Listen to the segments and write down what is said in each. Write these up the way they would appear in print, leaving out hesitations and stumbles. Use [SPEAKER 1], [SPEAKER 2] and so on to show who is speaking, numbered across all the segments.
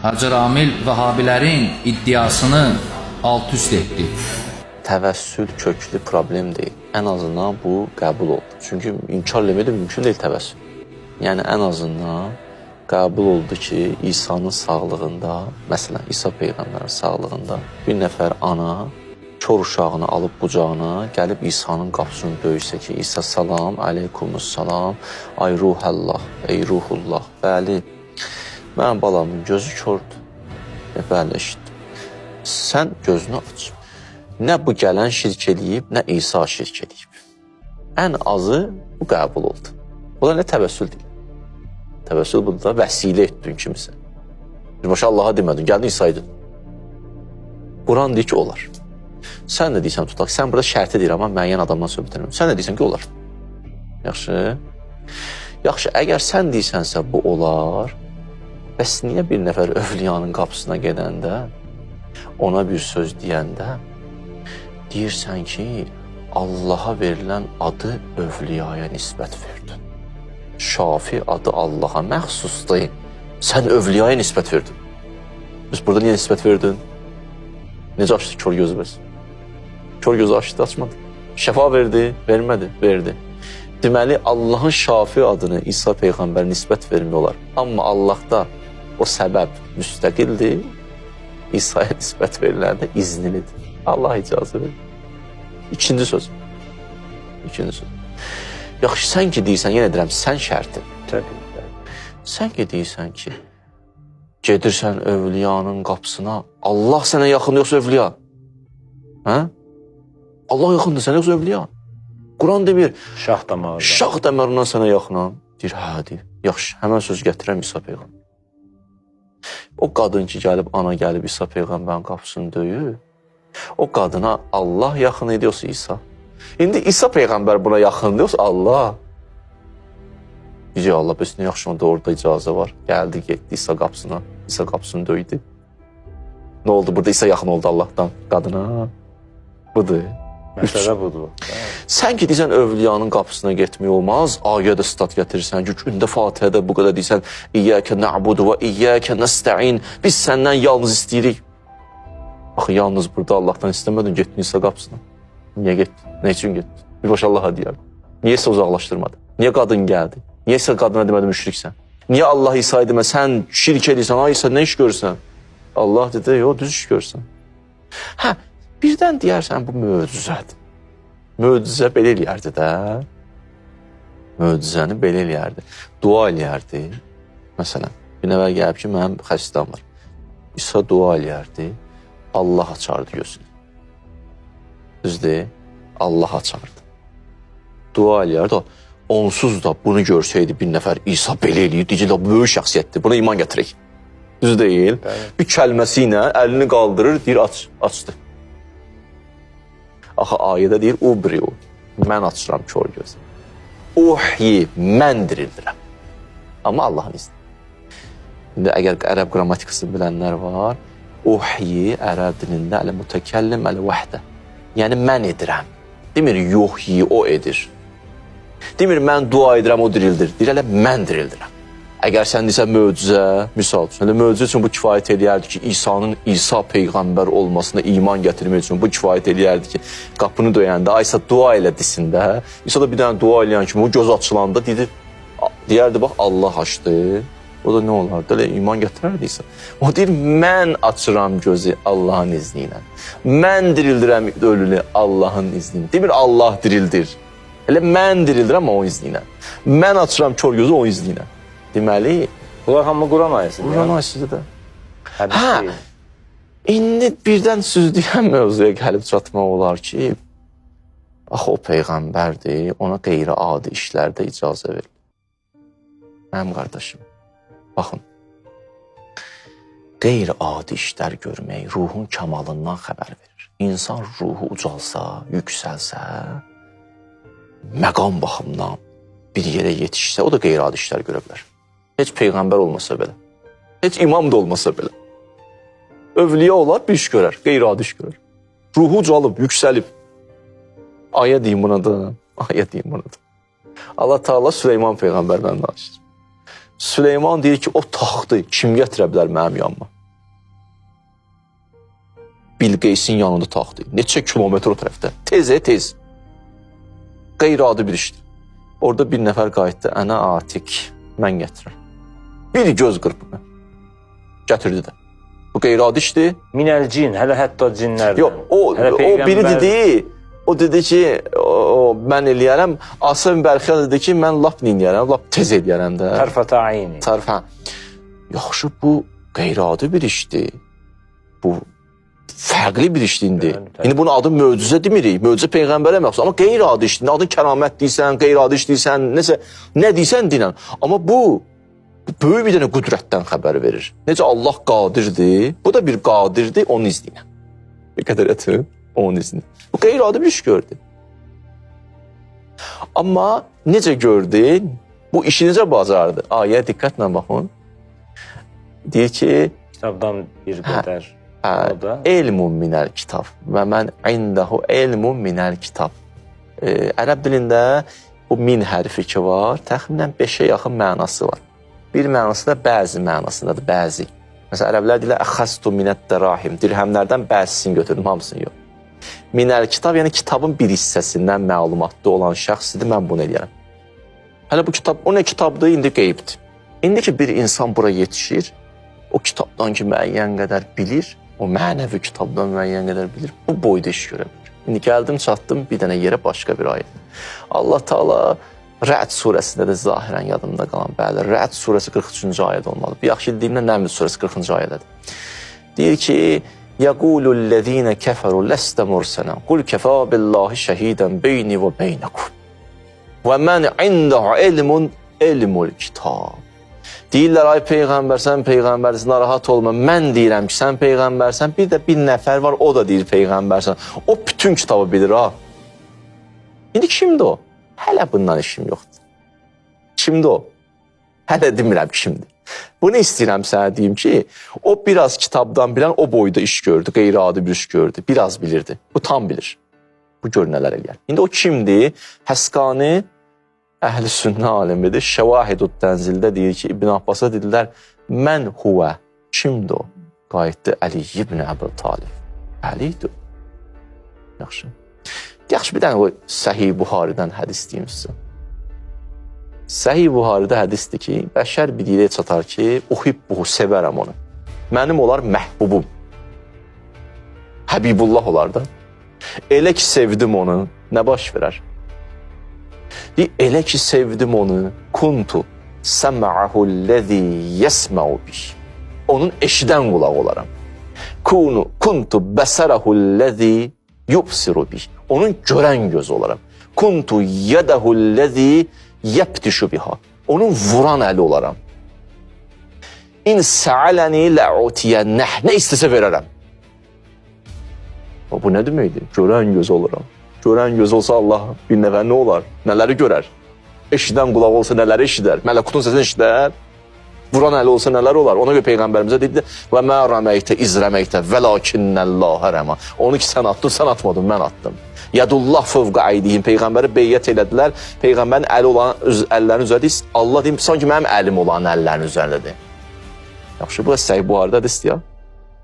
[SPEAKER 1] Hacı Ramil Vəhabilərin iddiasını alt-üst etdi.
[SPEAKER 2] Təvəssül köklü problem deyil. Ən azından bu qəbul oldu. Çünki inkar eləmək də mümkün deyil təvəssül. Yəni ən azından qəbul oldu ki, İsa'nın sağlığında, məsələn, İsa Peyğəmbərin sağlığında bir nəfər ana kör uşağını alıb qucağına, gəlib İsa'nın qapısını döysə ki, İsa salam, aleykumussalam, ay ruhəllah, ey ruhullah. Bəli, mənim balamın gözü kördür. Bəli, eşitdim. Sən gözünü aç. Nə bu gələn şirk eləyib, nə İsa şirk eləyib. Ən azı bu qəbul oldu. Bu da nə təvəssül deyil. Təvəssül budur da vəsilə etdin kimisə. Başa Allaha demədin, gəldin İsa'ya dedin. Quran deyir ki, olar. Sən də deyirsən tutaq, sən burada şərti deyir, amma müəyyən adamdan söhbət edirəm. Sən də deyirsən ki, olar. Yaxşı. Yaxşı, əgər sən deyirsənsə bu olar, bəs niyə bir nəfər övliyanın qapısına gedəndə, ona bir söz deyəndə, deyirsən ki, Allaha verilən adı övliyaya nisbət verdin. Şafi adı Allaha məxsusdur. Sən övliyaya nisbət verdin. Biz burada niyə nisbət verdin? Necə açdı kör gözü bəs? Kör gözü açdı, açmadı. Şəfa verdi, vermədi, verdi. Deməli, Allahın Şafi adını İsa Peyğəmbər nisbət vermək olar. Amma Allahda o səbəb müstəqildir, İsa'ya nisbət veriləndə iznilidir. Allah icazə verir. İkinci söz. İkinci söz. Yaxşı, sən ki deyirsən, yenə deyirəm, sən şərtin. Sən ki deyirsən ki, gedirsən övliyanın qapısına, Allah sənə yaxın yoxsa övliya? Hə? Allah yaxındır sənə yoxsa övliya? Quran demir, şah damarından sənə yaxınam. Deyir, hə, deyir. Yaxşı, həmən söz gətirəm İsa Peyğəmbər. O qadın ki, gəlib, ana gəlib İsa Peyğəmbərin qapısını döyür, o qadına Allah yaxın ediyorsa İsa. İndi İsa Peyğəmbər buna yaxın ediyorsa Allah. Diyecək Allah, bəs nə yaxşı da orada icazə var. Gəldi, getdi İsa qapısına. İsa qapısını döydü. Nə oldu? Burada İsa yaxın oldu Allahdan qadına. Budur.
[SPEAKER 3] Məsələ budur.
[SPEAKER 2] Sən ki, deyirsən, övliyanın qapısına getmək olmaz. Ayədə stat gətirirsən ki, gündə Fatihədə bu qədər deyirsən, İyyəkə nə'budu və İyyəkə nəstə'in. Biz səndən yalnız istəyirik. Axı, yalnız burada Allahdan istəmədin, getdin İsa qapısına. Niyə getdin? Nə üçün getdin? Birbaşa Allaha deyər. Niyə isə uzaqlaşdırmadı? Niyə qadın gəldi? Niyə isə qadına demədi müşriksən? Niyə Allah İsa'ya demə, sən şirk edirsən, ay İsa nə iş görürsən? Allah dedi, yox, düz iş görürsən. Hə, birdən deyərsən, bu möcüzədir. Möcüzə belə eləyərdi də. Möcüzəni belə eləyərdi. Dua eləyərdi. Məsələn, bir nəvər gəlib ki, mənim xəstəm var. İsa dua eləyərdi. Allah açardı gözünü. Düzdür, Allah açardı. Dua eləyərdi. Onsuz da bunu görsəydi bir nəfər İsa belə eləyir, deyəcək, bu böyük şəxsiyyətdir, buna iman gətirək. Düz deyil. Bir kəlməsi ilə əlini qaldırır, deyir, açdı. Axı, ayədə deyir, ubriu, mən açıram kör gözü. Uhyi, mən dirildirəm. Amma Allahın izni. İndi əgər ərəb qrammatikası bilənlər var, uhyi ərəb dilində ələ mütəkəllim, ələ vəhdə. Yəni, mən edirəm. Demir, yuhyi, o edir. Demir, mən dua edirəm, o dirildir. Deyir, elə mən dirildirəm. Əgər sən deyirsən möcüzə, misal üçün, möcüzə üçün bu kifayət eləyərdi ki, İsa'nın İsa Peyğəmbər olmasına iman gətirmək üçün bu kifayət eləyərdi ki, qapını döyəndə, aysa dua elə desində, İsa da bir dənə dua eləyən kimi, o göz açılanda deyərdi, bax, Allah açdı. O da nə olardı? Elə iman gətirərdi İsa. O deyir, mən açıram gözü Allahın izni ilə. Mən dirildirəm ölünü Allahın izni ilə. Demir, Allah dirildir. Elə mən dirildirəm o izni ilə. Mən açıram kör gözü o izni ilə. Deməli,
[SPEAKER 3] bunlar hamı Quran ayəsidir.
[SPEAKER 2] Quran ayəsidir də.
[SPEAKER 3] Hə,
[SPEAKER 2] indi birdən süzdüyən mövzuya gəlib çatmaq olar ki, axı o Peyğəmbərdir, ona qeyri-adi işlərdə icazə verir. Mənim qardaşım, baxın, qeyri-adi işlər görmək ruhun kamalından xəbər verir. İnsan ruhu ucalsa, yüksəlsə, məqam baxımdan bir yerə yetişsə, o da qeyri-adi işlər görə bilər. Heç Peyğəmbər olmasa belə, heç imam da olmasa belə. Övliya olar, bir iş görər, qeyri-adi iş görər. Ruhu ucalıb, yüksəlib. Ayə deyim buna da, ayə deyim buna da. Allah Teala Süleyman Peyğəmbərdən danışır. Süleyman deyir ki, o taxtı kim gətirə bilər mənim yanıma? Bilqeysin yanında taxtı. Neçə kilometr o tərəfdə. Tez. Qeyri-adi bir işdir. Orada bir nəfər qayıtdı. Ənə atik. Mən gətirirəm. Bir göz qırpımı. Gətirdi də. Bu qeyri-adi işdir.
[SPEAKER 3] Minəl cin, hələ hətta cinlərdən.
[SPEAKER 2] Yox, o biri dedi, o dedi ki, mən eləyərəm. Asım Bərxiyyə dedi ki, mən lap eləyərəm, lap tez eləyərəm də.
[SPEAKER 3] Tərfətə ayni.
[SPEAKER 2] Tərfə. Yaxşı, bu qeyri-adi bir işdir. Bu fərqli bir işdir indi. İndi bunun adı möcüzə demirik. Möcüzə Peyğəmbərə məxsus. Amma qeyri-adi işdir. Adın kəramət deyirsən, qeyri-adi iş deyirsən, nə deyirsən deyilən. Amma bu böyük bir dənə qüdrətdən xəbər verir. Necə Allah qadirdir, bu da bir qadirdir onun izni ilə. Bir qədər etib, onun izni. Bu qeyri-adi bir iş gördü. Amma necə gördü, bu işi necə bacardı? Ayə diqqətlə baxın. Deyir ki,
[SPEAKER 3] Kitabdan bir qədər.
[SPEAKER 2] elmun minəl kitab və mən indahu elmun minəl kitab. Ərəb dilində bu min hərfi ki var, təxminən 5-ə yaxın mənası var. Bir mənası da bəzi mənasındadır, bəzi. Məsələn, ərəblər deyirlər, əxəstu minət dərahim, dirhəmlərdən bəzisini götürdüm, hamısını yox. Minəl kitab, yəni kitabın bir hissəsindən məlumatlı olan şəxsidir, mən bunu eləyərəm. Hələ bu kitab, o nə kitabdır, indi qeybdir. İndi ki, bir insan bura yetişir, o kitabdan ki, müəyyən qədər bilir, o mənəvi kitabdan müəyyən qədər bilir, bu boyda iş görə bilir. İndi gəldim, çatdım bir dənə yerə, başqa bir ayə. Allah Taala Rə'd surəsində də zahirən yadımda qalan, bəli, Rə'd surəsi 43-cü ayədə olmalı. Bir yaxşı deyimlə Nəml surəsi 40-cı ayədədir. Deyir ki, yəqulullezine kəfəru ləstə mursənən, qul kəfə billahi şəhidən beyni və beynəkum. Və mən indahu elmul kitab. Deyirlər, ay Peyğəmbər, sən Peyğəmbərsən, narahat olma. Mən deyirəm ki, sən Peyğəmbərsən, bir də bir nəfər var, o da deyir Peyğəmbərsən. O bütün kitabı bilir, ha. İndi kimdir o? Hələ bundan işim yoxdur. Kimdir o? Hələ demirəm kimdir. Bunu istəyirəm sənə deyim ki, o biraz kitabdan bilən o boyda iş gördü, qeyri-adi bir iş gördü, biraz bilirdi. Bu tam bilir. Bu gör nələr eləyər. İndi o kimdir? Həsqani Əhl-i Sünnə alimidir. Şəvahidud Tənzildə deyir ki, İbn Abbas'a dedilər, mən huvə. Kimdir o? Qayıtdı Əli ibn Əbu Talib. Əlidir. Yaxşı. Yaxşı, bir dənə o Səhih Buharidən hədis deyim sizə. Səhih Buharidə hədisdir ki, bəşər bir dilə çatar ki, uhibbuhu, sevərəm onu. Mənim olar məhbubum. Həbibullah olar da. Elə ki, sevdim onu, nə baş verər? Elə ki, sevdim onu, kuntu səma'ahullezî yesma'u bih. Onun eşidən qulaq olaram. Kuntu bəsərahullezî yubsiru bih. Onun görən göz olaram. Kuntu yədahullezî yəbtişu biha. Onun vuran əli olaram. İn sə'aləni lə'utiyənnəh. Nə istəsə verərəm. Bu nə deməkdir? Görən göz olaram. Görən göz olsa Allah bir nəfər nə olar? Nələri görər? Eşidən qulaq olsa nələri eşidər? Mələkutun səsini eşidər? Vuran əli olsa nələr olar? Ona görə Peyğəmbərimizə dedi, və mə rəməytə izrəməytə vəlakinnəllahə rəmə. Onu ki, sən attın, sən atmadın, mən attım. Yadullah fövqə əydihim. Peyğəmbəri beyyət elədilər. Peyğəmbərin əli olan əllərin üzəridir. Allah deyim, sanki mənim əlim olan əllərin üzəridir. Yaxşı, bu da Səhih Buharidə hədisdir ya.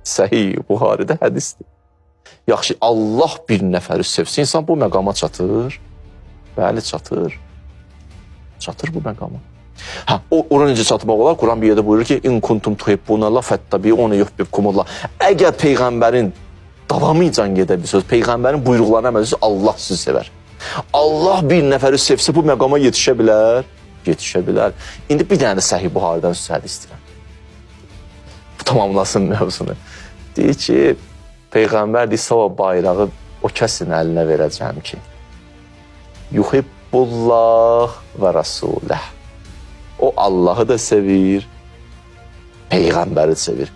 [SPEAKER 2] Səhih Buharidə hədisdir. Yaxşı, Allah bir nəfəri sevsin, insan bu məqama çatır. Bəli, çatır. Çatır bu məqama. Ora necə çatmaq olar? Quran bir yerdə buyurur ki, İn kuntum tuhibbunallah fəttabi onu yuhbibkumullah. Əgər Peyğəmbərin davamıcan gedə bir söz, Peyğəmbərin buyruqlarına əməl etsə, Allah sizi sevər. Allah bir nəfəri sevsə, bu məqama yetişə bilər. Yetişə bilər. İndi bir dənə də Səhih Buharidən sözü istəyirəm. Bu tamamlasın mövzunu. Deyir ki, Peyğəmbər deyir, sabah bayrağı o kəsin əlinə verəcəm ki, yuhibbullah və rasuləh. O Allahı da sevir, Peyğəmbəri sevir.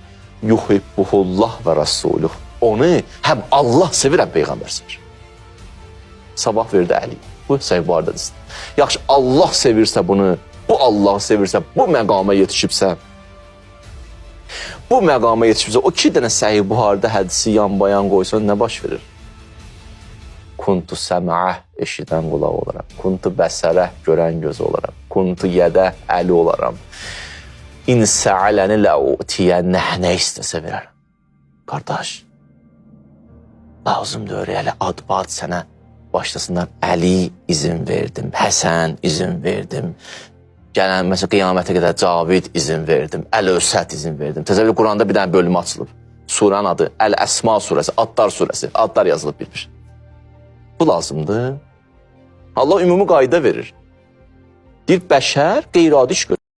[SPEAKER 2] Yuhibbuhullah və rasuluh. Onu həm Allah sevir, həm Peyğəmbər sevir. Sabah verdi Əli. Bu Səhih Buharidə. Yaxşı, Allah sevirsə bunu, bu Allahı sevirsə, bu məqama yetişibsə, o 2 dənə Səhih Buharidə hədisi yan-bayan qoysan, nə baş verir? Kuntu səmə'əh, eşidən qulaq olaram. Kuntu bəsərəh, görən göz olaram. Kuntu yədəh, əli olaram. İn sə'aləni lə'utiyənə nə istəsə verərəm. Qardaş, lazımdır öyrəli ad-bad sənə başlasınlar. Əli izin verdim, Həsən izin verdim. Gələn məsələn qiyamətə qədər Cavid izin verdim, Əl-Ösət izin verdim. Təzəvvür Quranda bir dənə bölüm açılıb. Suranın adı Əl-Əsma surəsi, Adlar surəsi. Adlar yazılıb bir. Bu lazımdır. Allah ümumi qayda verir. Bir bəşər qeyri-adi iş görür.